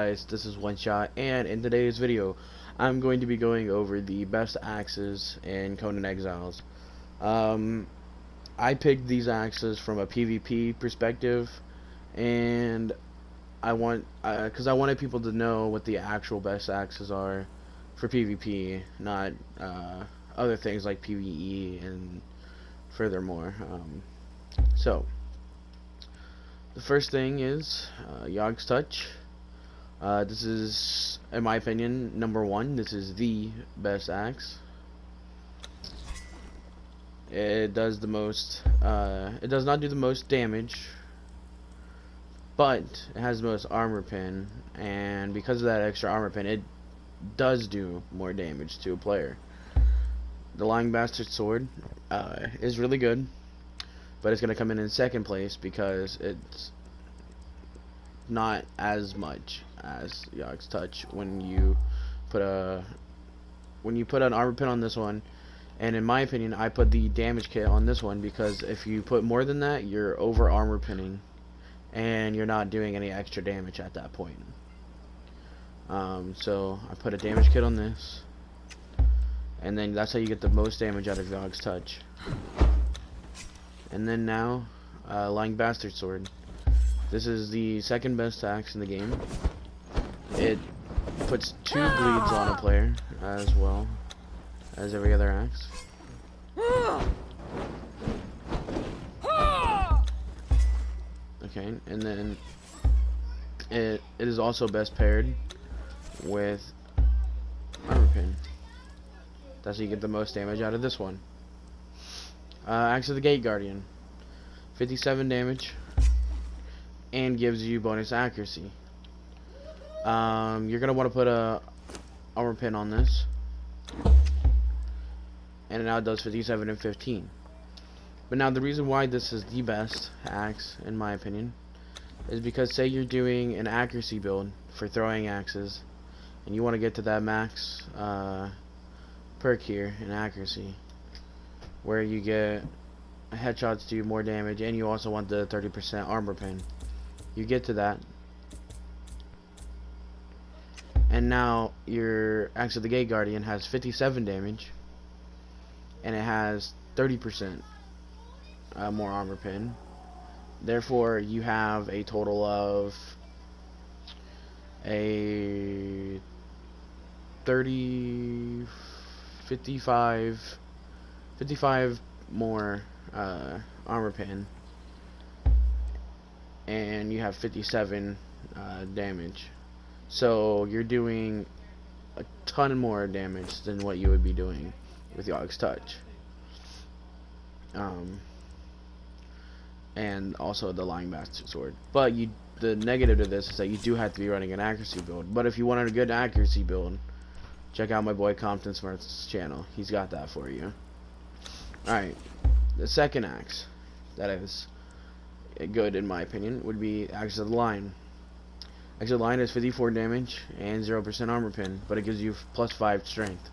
guys, this is One Shot, and in today's video I'm going to be going over the best axes in Conan Exiles. I picked these axes from a PvP perspective, and because I wanted people to know what the actual best axes are for PvP, not other things like PvE and furthermore. So the first thing is Yog's Touch. This is, in my opinion, #1. This is the best axe. It does the most. It does not do the most damage, but it has the most armor pin, and because of that extra armor pin, it does do more damage to a player. The Lying Bastard Sword is really good, but it's gonna come in second place because it's not as much as Yog's Touch when you put an armor pin on this one. And in my opinion, I put the damage kit on this one because if you put more than that, you're over armor pinning and you're not doing any extra damage at that point. So I put a damage kit on this, and then that's how you get the most damage out of Yog's Touch. And then now, Lying Bastard Sword. This is the second best axe in the game. It puts 2 bleeds on a player as well as every other axe. Okay, and then it is also best paired with armor pin. That's how you get the most damage out of this one. Axe of the Gate Guardian, 57 damage, and gives you bonus accuracy. You're gonna want to put a armor pin on this, and now it does 57 and 15. But now the reason why this is the best axe, in my opinion, is because say you're doing an accuracy build for throwing axes, and you want to get to that max perk here in accuracy, where you get headshots do more damage, and you also want the 30% armor pin. You get to that, and now your Axe of the Gate Guardian has 57 damage, and it has 30% more armor pin. Therefore, you have a total of a 55 more armor pin, and you have 57 damage. So you're doing a ton more damage than what you would be doing with Yog's Touch. And also the Lying Bastard Sword. But the negative to this is that you do have to be running an accuracy build. But if you wanted a good accuracy build, check out my boy Compton Smart's channel. He's got that for you. Alright, the second axe that is good in my opinion would be Axe of the Lion. Axe of the Lion is 54 damage and 0% armor pin, but it gives you +5 strength.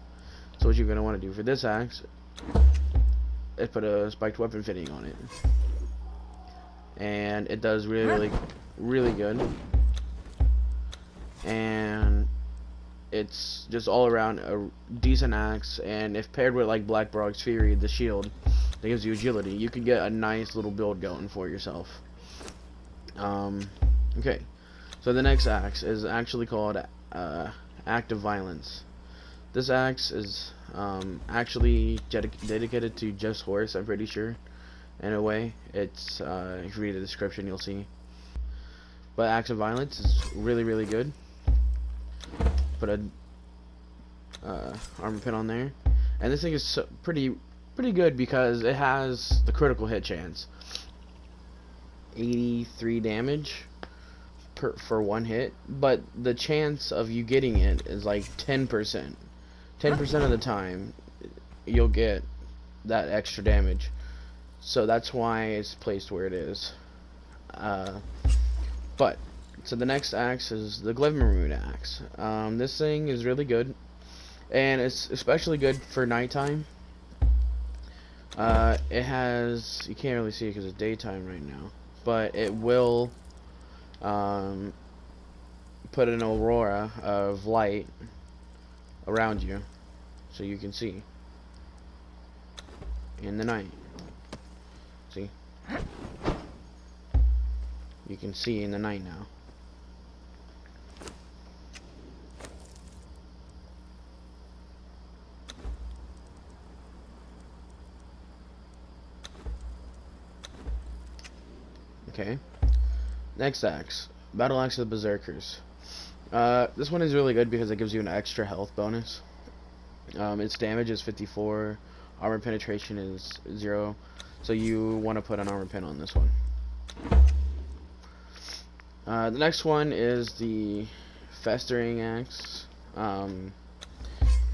So what you're going to want to do for this axe is put a spiked weapon fitting on it, and it does really good, and it's just all around a decent axe. And if paired with like Black Brog's Fury, the shield that gives you agility, you can get a nice little build going for yourself. Okay, so the next axe is actually called Act of Violence. This axe is actually dedicated to just horse, I'm pretty sure. In a way, it's if you read the description, you'll see. But Act of Violence is really good. Put a armor pin on there, and this thing is pretty good because it has the critical hit chance. 83 damage for one hit, but the chance of you getting it is like 10%. 10% of the time you'll get that extra damage. So that's why it's placed where it is. But so the next axe is the Glimmermoon axe. This thing is really good, and it's especially good for nighttime. It has, you can't really see it because it's daytime right now, but it will put an aurora of light around you so you can see in the night. See? You can see in the night now. Okay. Next axe. Battle Axe of the Berserkers. This one is really good because it gives you an extra health bonus. Its damage is 54. Armor penetration is 0. So you want to put an armor pin on this one. The next one is the Festering Axe.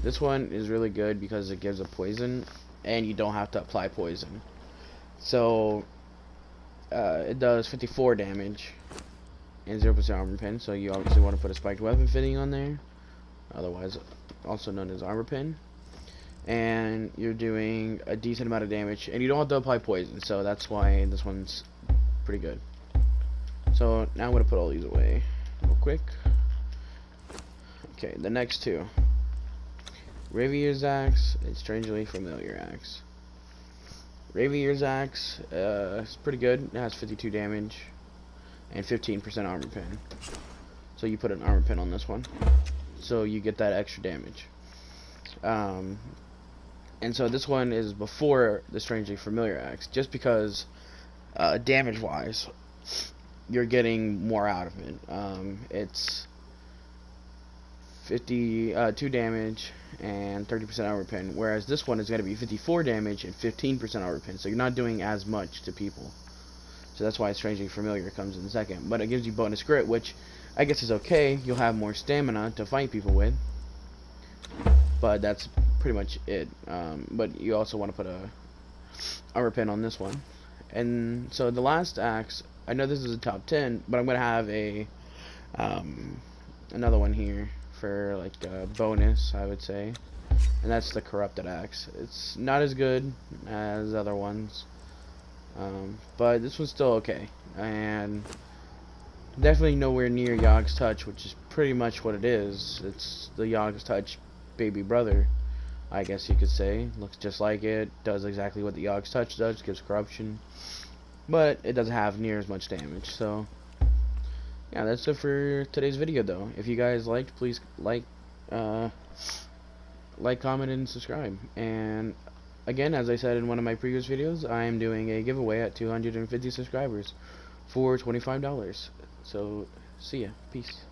This one is really good because it gives a poison and you don't have to apply poison. So it does 54 damage and 0% armor pin, so you obviously want to put a spiked weapon fitting on there, otherwise also known as armor pin, and you're doing a decent amount of damage and you don't have to apply poison, so that's why this one's pretty good. So now I'm going to put all these away real quick. Okay, the next two. Ravier's Axe and Strangely Familiar Axe. Ravier's Axe is pretty good. It has 52 damage and 15% armor pin. So you put an armor pin on this one, so you get that extra damage. And so this one is before the Strangely Familiar Axe, just because damage-wise, you're getting more out of it. It's 52 damage and 30% armor pin, whereas this one is going to be 54 damage and 15% armor pin, so you're not doing as much to people. So that's why Strangely Familiar comes in second. But it gives you bonus grit, which I guess is okay. You'll have more stamina to fight people with, but that's pretty much it. But you also want to put a armor pin on this one. And so the last axe, I know this is a top 10, but I'm going to have a another one here for like a bonus, I would say, and that's the Corrupted Axe. It's not as good as other ones, but this one's still okay, and definitely nowhere near Yog's Touch, which is pretty much what it is. It's the Yog's Touch baby brother, I guess you could say. Looks just like it, does exactly what the Yog's Touch does, gives corruption, but it doesn't have near as much damage. So yeah, that's it for today's video, though. If you guys liked, please like, comment, and subscribe. And again, as I said in one of my previous videos, I am doing a giveaway at 250 subscribers for $25. So, see ya. Peace.